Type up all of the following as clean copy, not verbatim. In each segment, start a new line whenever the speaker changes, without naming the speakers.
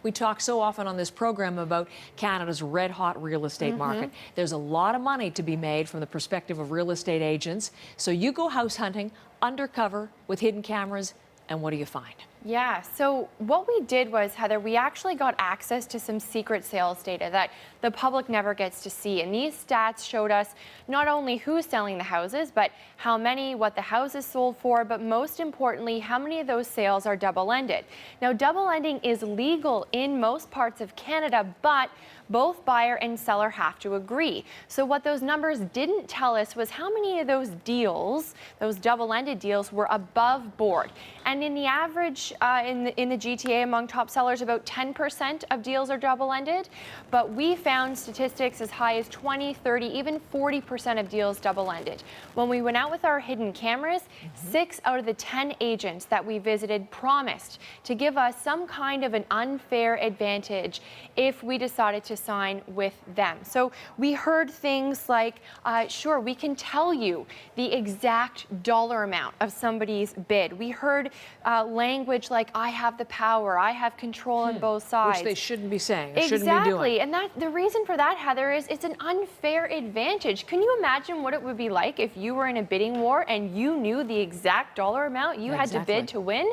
We talk so often on this program about Canada's red-hot real estate market. There's a lot of money to be made from the perspective of real estate agents. So you go house hunting undercover with hidden cameras, and what do you find?
Yeah, so what we did was, Heather, we actually got access to some secret sales data that the public never gets to see. And these stats showed us not only who's selling the houses, but how many, what the houses sold for, but most importantly, how many of those sales are double-ended. Now, double-ending is legal in most parts of Canada, but both buyer and seller have to agree. So what those numbers didn't tell us was how many of those deals, those double-ended deals, were above board. And in the average in the GTA among top sellers, about 10% of deals are double-ended. But we found statistics as high as 20, 30, even 40% of deals double-ended. When we went out with our hidden cameras, 6 out of the 10 agents that we visited promised to give us some kind of an unfair advantage if we decided to sign with them. So we heard things like, sure, we can tell you the exact dollar amount of somebody's bid. We heard language like, I have the power, I have control on both sides.
Which they shouldn't be saying, or
exactly.
shouldn't be doing.
And the reason for that, Heather, is it's an unfair advantage. Can you imagine what it would be like if you were in a bidding war and you knew the exact dollar amount you had to bid to win?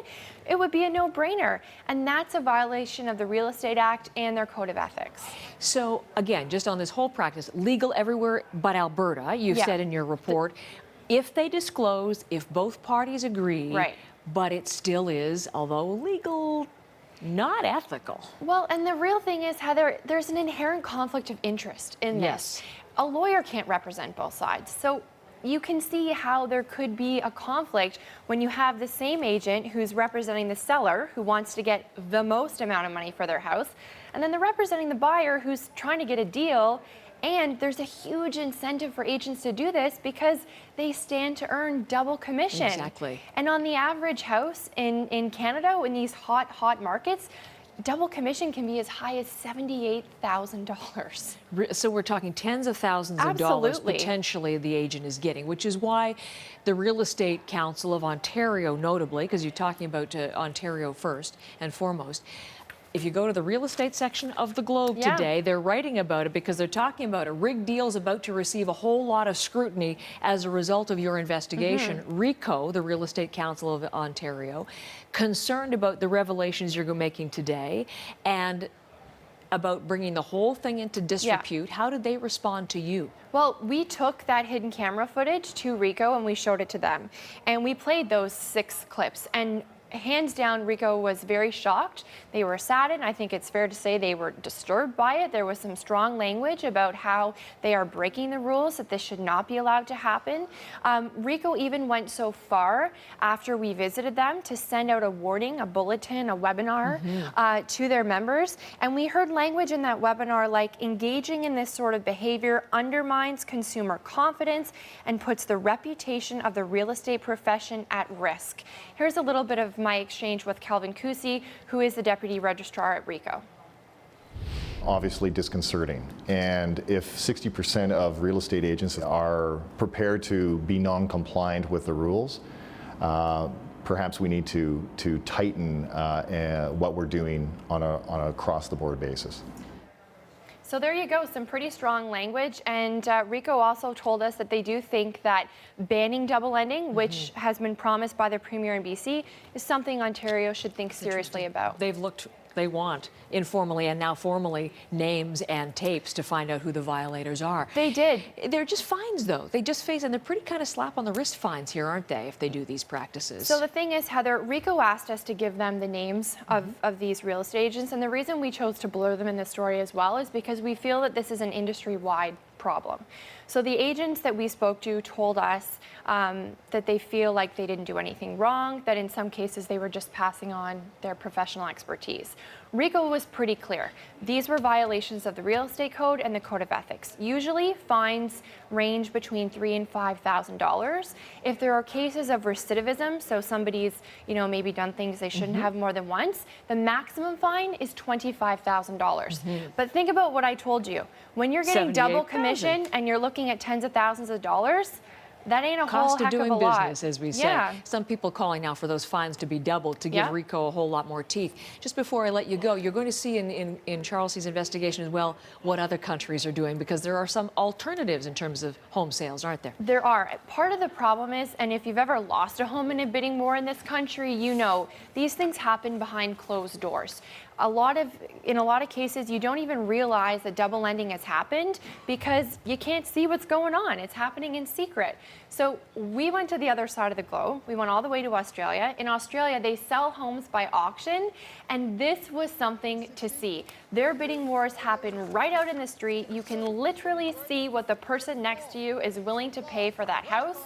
It would be a no-brainer. And that's a violation of the Real Estate Act and their Code of Ethics.
So again, just on this whole practice, legal everywhere but Alberta, you've said in your report, if they disclose, if both parties agree, but it still is, although legal, not ethical.
Well, and the real thing is, Heather, there's an inherent conflict of interest in this. A lawyer can't represent both sides. So you can see how there could be a conflict when you have the same agent who's representing the seller who wants to get the most amount of money for their house, and then they're representing the buyer who's trying to get a deal. And there's a huge incentive for agents to do this because they stand to earn double commission.
Exactly.
And on the average house in Canada, in these hot markets, double commission can be as high as $78,000.
So we're talking tens of thousands of dollars potentially the agent is getting, which is why the Real Estate Council of Ontario, notably, because you're talking about Ontario first and foremost, if you go to the real estate section of the Globe today, they're writing about it because they're talking about a rigged deal is about to receive a whole lot of scrutiny as a result of your investigation. RECO, the Real Estate Council of Ontario, concerned about the revelations you're making today and about bringing the whole thing into disrepute. How did they respond to you?
Well, we took that hidden camera footage to RECO and we showed it to them. And we played those 6 clips. And hands down, RECO was very shocked. They were saddened. I think it's fair to say they were disturbed by it. There was some strong language about how they are breaking the rules, that this should not be allowed to happen. RECO even went so far after we visited them to send out a warning, a bulletin, a webinar to their members. And we heard language in that webinar like engaging in this sort of behavior undermines consumer confidence and puts the reputation of the real estate profession at risk. Here's a little bit of my exchange with Calvin Cusi, who is the Deputy Registrar at RECO.
Obviously disconcerting. And if 60% of real estate agents are prepared to be non-compliant with the rules, perhaps we need to tighten what we're doing on a across-the-board basis.
So there you go, some pretty strong language. And RECO also told us that they do think that banning double ending, which has been promised by the Premier in BC, is something Ontario should think seriously about.
They want informally and now formally names and tapes to find out who the violators are.
They did.
They're just fines, though. They just face, and they're pretty kind of slap on the wrist fines here, aren't they, if they do these practices?
So the thing is, Heather, RECO asked us to give them the names of these real estate agents, and the reason we chose to blur them in this story as well is because we feel that this is an industry-wide problem. So the agents that we spoke to told us that they feel like they didn't do anything wrong, that in some cases they were just passing on their professional expertise. RECO was pretty clear. These were violations of the Real Estate Code and the Code of Ethics. Usually fines range between $3,000 and $5,000. If there are cases of recidivism, so somebody's maybe done things they shouldn't have more than once, the maximum fine is $25,000. But think about what I told you. When you're getting double commission and you're looking at tens of thousands of dollars, That ain't a whole
cost of
heck
doing
of a lot.
business, as we say.
Yeah.
Some people calling now for those fines to be doubled to give RICO a whole lot more teeth. Just before I let you go, you're going to see in Charlsie's investigation as well what other countries are doing, because there are some alternatives in terms of home sales, aren't there?
There are. Part of the problem is, and if you've ever lost a home in a bidding war in this country, you know, these things happen behind closed doors. In a lot of cases, you don't even realize that double lending has happened because you can't see what's going on. It's happening in secret. So we went to the other side of the globe. We went all the way to Australia. In Australia, they sell homes by auction, and this was something to see. Their bidding wars happen right out in the street. You can literally see what the person next to you is willing to pay for that house.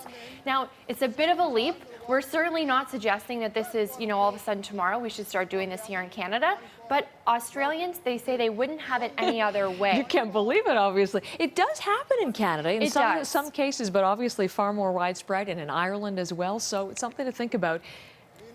Now, it's a bit of a leap. We're certainly not suggesting that this is, you know, all of a sudden tomorrow we should start doing this here in Canada. But Australians, they say they wouldn't have it any other way.
You can't believe it, obviously. It does happen in Canada in some cases, but obviously far more widespread, and in Ireland as well. So it's something to think about.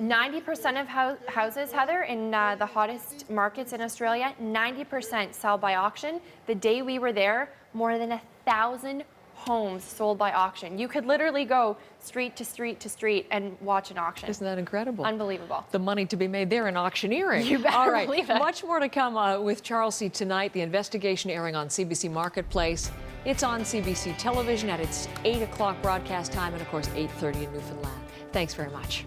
90% of houses, Heather, in the hottest markets in Australia, 90% sell by auction. The day we were there, more than 1,000 homes sold by auction. You could literally go street to street to street and watch an auction.
Isn't that incredible?
Unbelievable.
The money to be made there in auctioneering.
You better
All right,
believe it.
Much more to come with Charlsie tonight. The investigation airing on CBC Marketplace. It's on CBC Television at its 8 o'clock broadcast time, and of course 8:30 in Newfoundland. Thanks very much.